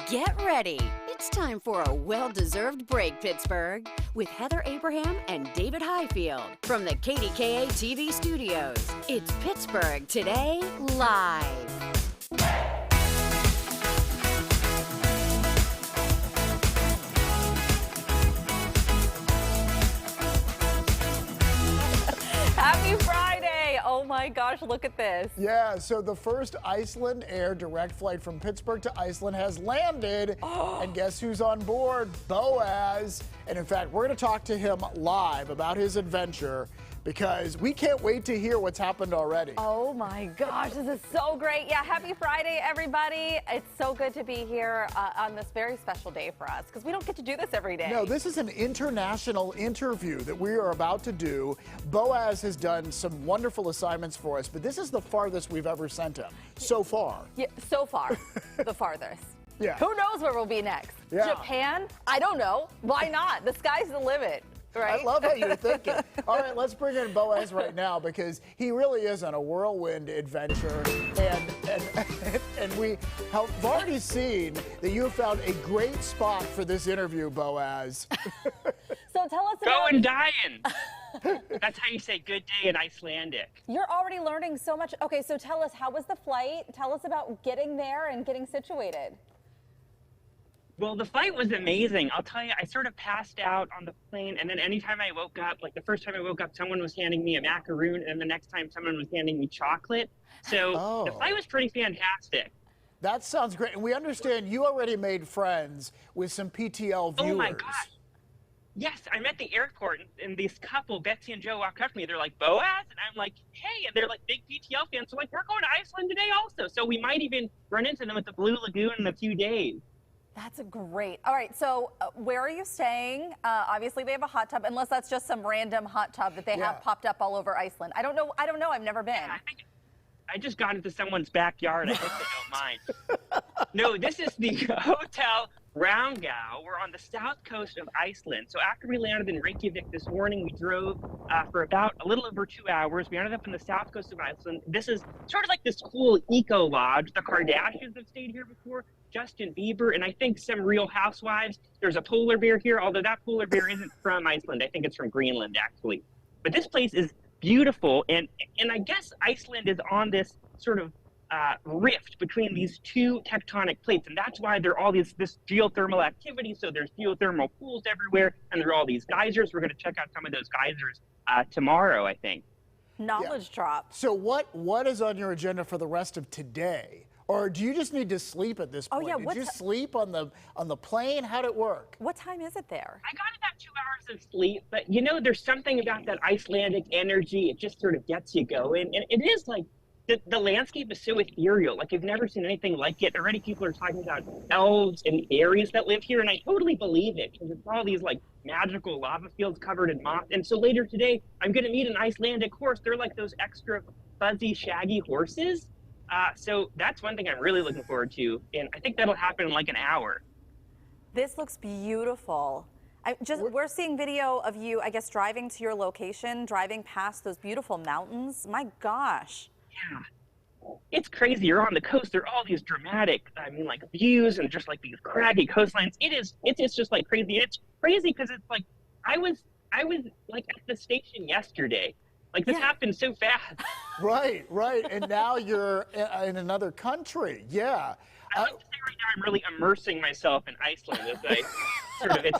Get ready. It's time for a well-deserved break, Pittsburgh, with Heather Abraham and David Highfield from the KDKA TV studios. It's Pittsburgh Today Live. Happy Friday! Oh my gosh, look at this. Yeah, so the first Iceland Air direct flight from Pittsburgh to Iceland has landed. And guess who's on board? Boaz. And in fact, we're going to talk to him live about his adventure because we can't wait to hear what's happened already. Oh my gosh, this is so great. Yeah, happy Friday, everybody. It's so good to be here on this very special day for us because we don't get to do this every day. No, this is an international interview that we are about to do. Boaz has done some wonderful assignments for us, but this is the farthest we've ever sent him so far. Yeah, so far, the farthest. Yeah. Who knows where we'll be next? Yeah. Japan? I don't know. Why not? The sky's the limit. Right? I love how you're thinking. All right, let's bring in Boaz right now because he really is on a whirlwind adventure. And we have already seen that you have found a great spot for this interview, Boaz. So tell us about... Going dying. That's how you say good day in Icelandic. You're already learning so much. Okay, so tell us, how was the flight? Tell us about getting there and getting situated. Well, the flight was amazing. I'll tell you, I sort of passed out on the plane, and then anytime I woke up, like the first time I woke up, someone was handing me a macaroon, and the next time someone was handing me chocolate. So The flight was pretty fantastic. That sounds great. And we understand you already made friends with some PTL viewers. Oh my gosh. Yes, I'm at the airport, and this couple, Betsy and Joe, walk up to me. They're like, Boaz? And I'm like, hey. And they're like big PTL fans. So like, we're going to Iceland today also. So we might even run into them at the Blue Lagoon in a few days. That's great. All right, so where are you staying? Obviously, they have a hot tub, unless that's just some random hot tub that they have popped up all over Iceland. I don't know. I've never been. Yeah, I just got into someone's backyard. I hope they don't mind. No, this is the Hotel Rangá. We're on the south coast of Iceland. So after we landed in Reykjavik this morning, we drove for about a little over 2 hours. We ended up in the south coast of Iceland. This is sort of like this cool eco lodge. The Kardashians have stayed here before. Justin Bieber, and I think some Real Housewives. There's a polar bear here, although that polar bear isn't from Iceland. I think it's from Greenland, actually. But this place is beautiful, and I guess Iceland is on this sort of rift between these two tectonic plates, and that's why there are all this geothermal activity. So there's geothermal pools everywhere, and there are all these geysers. We're going to check out some of those geysers tomorrow, I think. Knowledge drop. So what is on your agenda for the rest of today? Or do you just need to sleep at this point? Oh, yeah. Did you sleep on the plane? How'd it work? What time is it there? I got about 2 hours of sleep, but you know, there's something about that Icelandic energy. It just sort of gets you going. And it is like, the landscape is so ethereal. Like, I've never seen anything like it. Already people are talking about elves and fairies that live here, and I totally believe it, because it's all these like magical lava fields covered in moss. And so later today, I'm going to meet an Icelandic horse. They're like those extra fuzzy, shaggy horses. So that's one thing I'm really looking forward to, and I think that'll happen in like an hour. This looks beautiful. We're seeing video of you, I guess, driving to your location, driving past those beautiful mountains. My gosh. Yeah. It's crazy. You're on the coast. There are all these dramatic, like views and just like these craggy coastlines. It's just like crazy. It's crazy because it's like I was like at the station yesterday. Like, this happened so fast. Right. And now you're in another country. Yeah. I like to say right now I'm really immersing myself in Iceland as I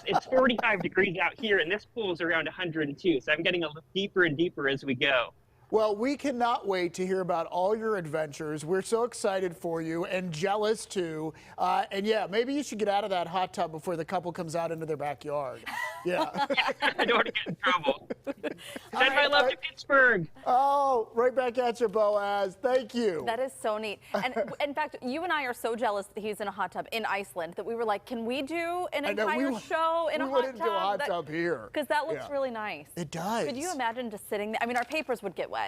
it's 45 degrees out here, and this pool is around 102. So I'm getting a little deeper and deeper as we go. Well, we cannot wait to hear about all your adventures. We're so excited for you and jealous, too. And, yeah, maybe you should get out of that hot tub before the couple comes out into their backyard. Yeah. I don't want to get in trouble. Send my love to Pittsburgh. Oh, right back at you, Boaz. Thank you. That is so neat. And, in fact, you and I are so jealous that he's in a hot tub in Iceland that we were like, can we do an entire show in a hot tub? We wouldn't do a hot tub here. Because that looks really nice. It does. Could you imagine just sitting there? I mean, our papers would get wet.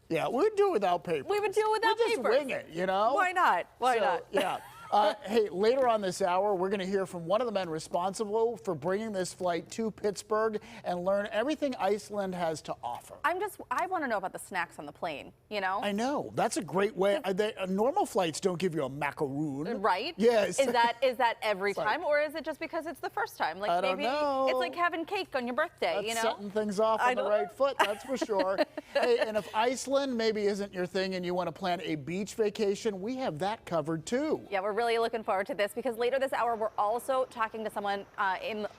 Yeah, we'd do it without paper. We would do it without paper. We'd just wing it, you know? Why not? Why not? Yeah. Hey, later on this hour, we're going to hear from one of the men responsible for bringing this flight to Pittsburgh and learn everything Iceland has to offer. I want to know about the snacks on the plane, you know? I know. That's a great way. Normal flights don't give you a macaroon. Right? Yes. Is that every time, or is it just because it's the first time? Like I don't maybe know. It's like having cake on your birthday, That's you know? setting things off on the right foot, that's for sure. Hey, and if Iceland maybe isn't your thing and you want to plan a beach vacation, we have that covered too. Yeah, we're really looking forward to this because later this hour we're also talking to someone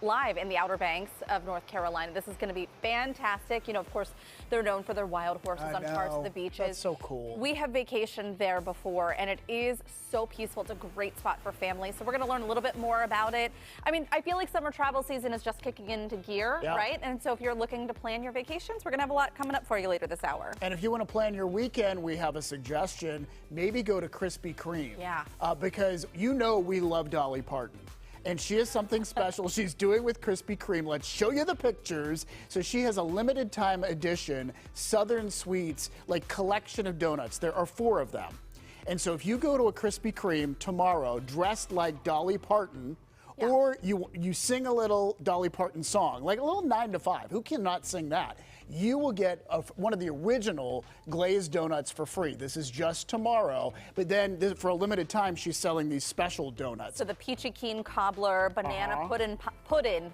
live in the Outer Banks of North Carolina. This is going to be fantastic. You know, of course, they're known for their wild horses on parts of the beaches. That's so cool. We have vacationed there before, and it is so peaceful. It's a great spot for families. So we're going to learn a little bit more about it. I mean, I feel like summer travel season is just kicking into gear, right? And so if you're looking to plan your vacations, we're going to have a lot coming up for you later this hour. And if you want to plan your weekend, we have a suggestion. Maybe go to Krispy Kreme. Yeah. Because you know we love Dolly Parton. And she has something special she's doing with Krispy Kreme. Let's show you the pictures. So she has a limited time edition Southern Sweets, like collection of donuts. There are 4 of them. And so if you go to a Krispy Kreme tomorrow dressed like Dolly Parton, or you sing a little Dolly Parton song, like a little 9 to 5. Who cannot sing that? You will get one of the original glazed donuts for free. This is just tomorrow. But then for a limited time, she's selling these special donuts. So the peachy keen cobbler, banana pudding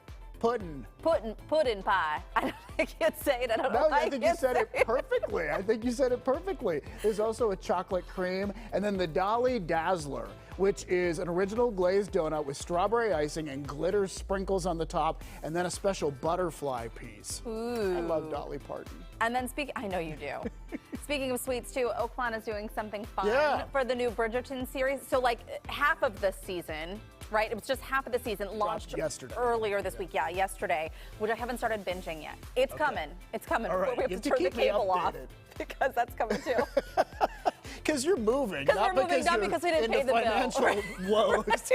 pie. I can't say it. I don't know. No, I think you said it perfectly. I think you said it perfectly. There's also a chocolate cream, and then the Dolly Dazzler, which is an original glazed donut with strawberry icing and glitter sprinkles on the top, and then a special butterfly piece. Ooh. I love Dolly Parton. And then I know you do. Speaking of sweets too, Oaklawn is doing something fun for the new Bridgerton series. So like half of the season, right? It was just half of the season launched earlier this week. Yeah, yesterday, which I haven't started binging yet. It's coming. It's coming. All right. We have to turn the cable off because that's coming too. Because you're moving, not because we didn't pay the financial bill. woes.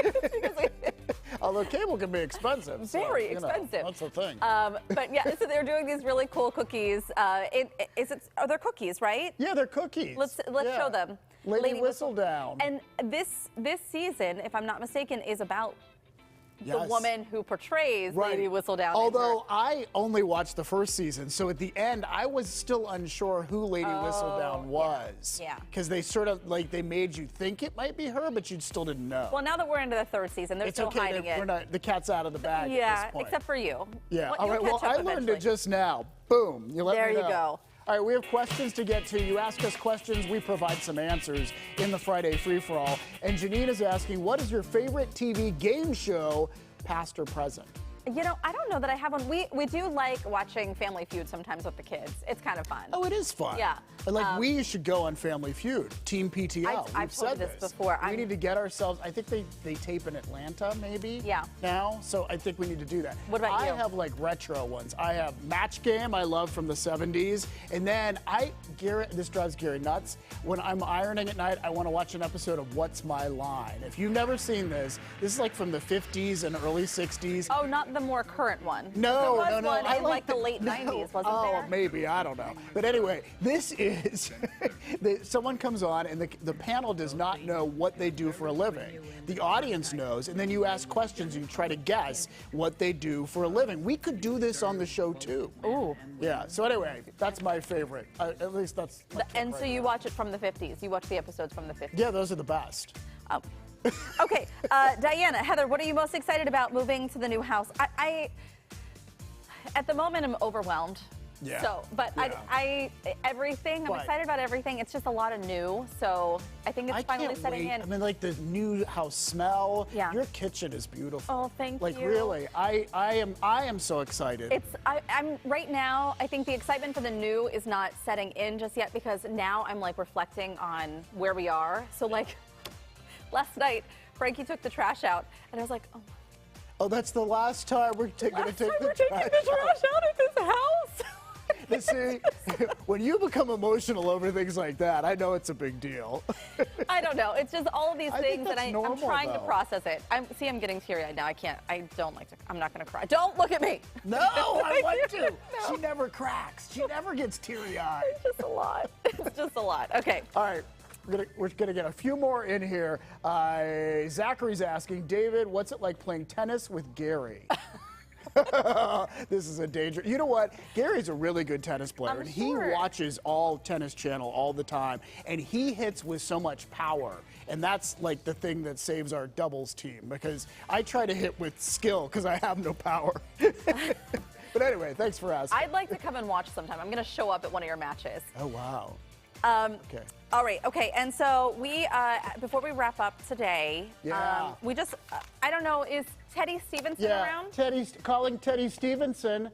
Although cable can be expensive. Very expensive. That's the thing. But yeah, so they're doing these really cool cookies. Are they cookies, right? Yeah, they're cookies. Let's show them. Lady Whistledown. And this season, if I'm not mistaken, is about the woman who portrays Lady Whistledown. Although I only watched the first season, so at the end I was still unsure who Lady Whistledown was. Yeah. Because they sort of they made you think it might be her, but you still didn't know. Well, now that we're into the 3rd season, they're still hiding it. We're not, the cat's out of the bag at this point. Except for you. Yeah. All right. Well, I learned it just now. Boom. You let me know. There you go. All right, we have questions to get to. You ask us questions, we provide some answers in the Friday free-for-all. And Janine is asking, what is your favorite TV game show, past or present? You know, I don't know that I have one. We do like watching Family Feud sometimes with the kids. It's kind of fun. Oh, it is fun. Yeah. Like we should go on Family Feud, Team PTL. I've told you this before. We need to get ourselves. I think they tape in Atlanta maybe. Yeah. Now, so I think we need to do that. What about you? I have like retro ones. I have Match Game. I love from the 70s, and then this drives Gary nuts. When I'm ironing at night, I want to watch an episode of What's My Line. If you've never seen this is like from the 50s and early 60s. Oh, not the more current one. No. There was one in like the late 90s, wasn't there? Oh, maybe. I don't know. But anyway, this is someone comes on and the panel does not know what they do for a living. The audience knows, and then you ask questions and you try to guess what they do for a living. We could do this on the show too. Ooh. Yeah. So anyway, that's my favorite. At least that's. And so you watch it from the 50s. You watch the episodes from the 50s. Yeah, those are the best. Oh. Okay, Diana, Heather, what are you most excited about moving to the new house? I at the moment, I'm overwhelmed. Yeah. So, but everything, I'm excited about everything. It's just a lot of new, so I think it's finally setting in. I mean, like the new house smell. Yeah. Your kitchen is beautiful. Oh, thank you. Like really, I am so excited. I'm right now. I think the excitement for the new is not setting in just yet because now I'm like reflecting on where we are. So like, last night Frankie took the trash out, and I was like, oh. Oh, that's the last time we're going to take the trash out at this house. See, when you become emotional over things like that, I know it's a big deal. I don't know. It's just all of these things that I'm trying to though. process it. I'm getting teary-eyed now. I'm not going to cry. Don't look at me. No, I want to. No. She never cracks. She never gets teary-eyed. It's just a lot. It's just a lot. Okay. All right. We're gonna get a few more in here. Zachary's asking, David, what's it like playing tennis with Gary? This is a danger. You know what? Gary's a really good tennis player. I'm And sure. he watches all Tennis Channel all the time. And he hits with so much power. And that's like the thing that saves our doubles team. Because I try to hit with skill because I have no power. But anyway, thanks for asking. I'd like to come and watch sometime. I'm going to show up at one of your matches. Oh, wow. Okay. All right, okay, and so we, before we wrap up today, Yeah. we just, I don't know, is Teddy Stevenson around? Calling Teddy Stevenson.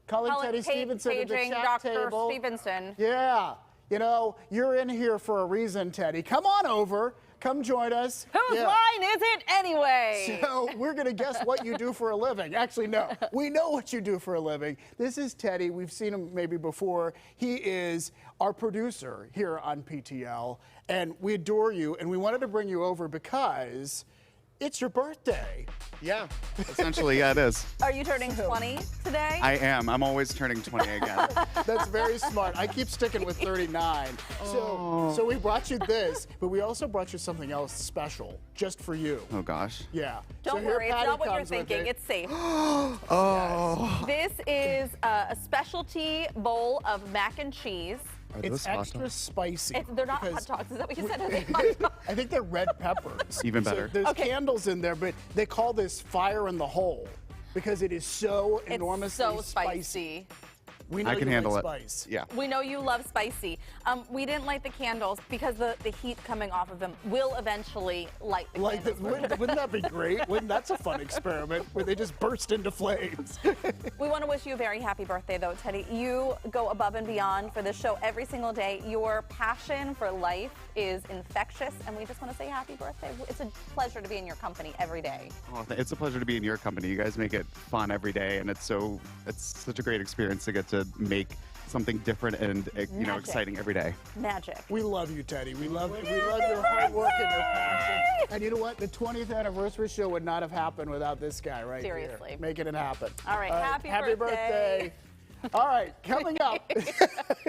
Calling Teddy Stevenson at the paging chat Dr. table. Stevenson. Yeah. You know, you're in here for a reason, Teddy. Come on over. Come join us. Whose line is it anyway? So we're going to guess what you do for a living. Actually, no. We know what you do for a living. This is Teddy. We've seen him maybe before. He is our producer here on PTL, and we adore you, and we wanted to bring you over because it's your birthday. Yeah, essentially, yeah, it is. Are you turning 20 today? I am. I'm always turning 20 again. That's very smart. I keep sticking with 39. So we brought you this, but we also brought you something else special just for you. Oh, gosh. Yeah. Don't So here worry, it's Patty not what you're comes with thinking. it. It's safe. Oh. This is a specialty bowl of mac and cheese. Are It's those hot extra dogs? spicy. They're not hot because dogs. Is that what you said? Are they hot dogs? I think they're red peppers. Even So better. there's Okay. candles in there, but they call this fire in the hole because it is so It's enormously so spicy. We know I can you handle like it. spice. Yeah. We know you love spicy. We didn't light the candles because the heat coming off of them will eventually light the Like, candles. wouldn't that be great? That's a fun experiment where they just burst into flames. We want to wish you a very happy birthday, though, Teddy. You go above and beyond for this show every single day. Your passion for life is infectious, and we just want to say happy birthday. It's a pleasure to be in your company every day. Oh, it's a pleasure to be in your company. You guys make it fun every day, and it's such a great experience to get to make something different and Magic. exciting every day. Magic. We love you, Teddy. We love your hard work and your passion. And you know what? The 20th anniversary show would not have happened without this guy right Seriously. here. Making it happen. All right, happy birthday. All right, coming up.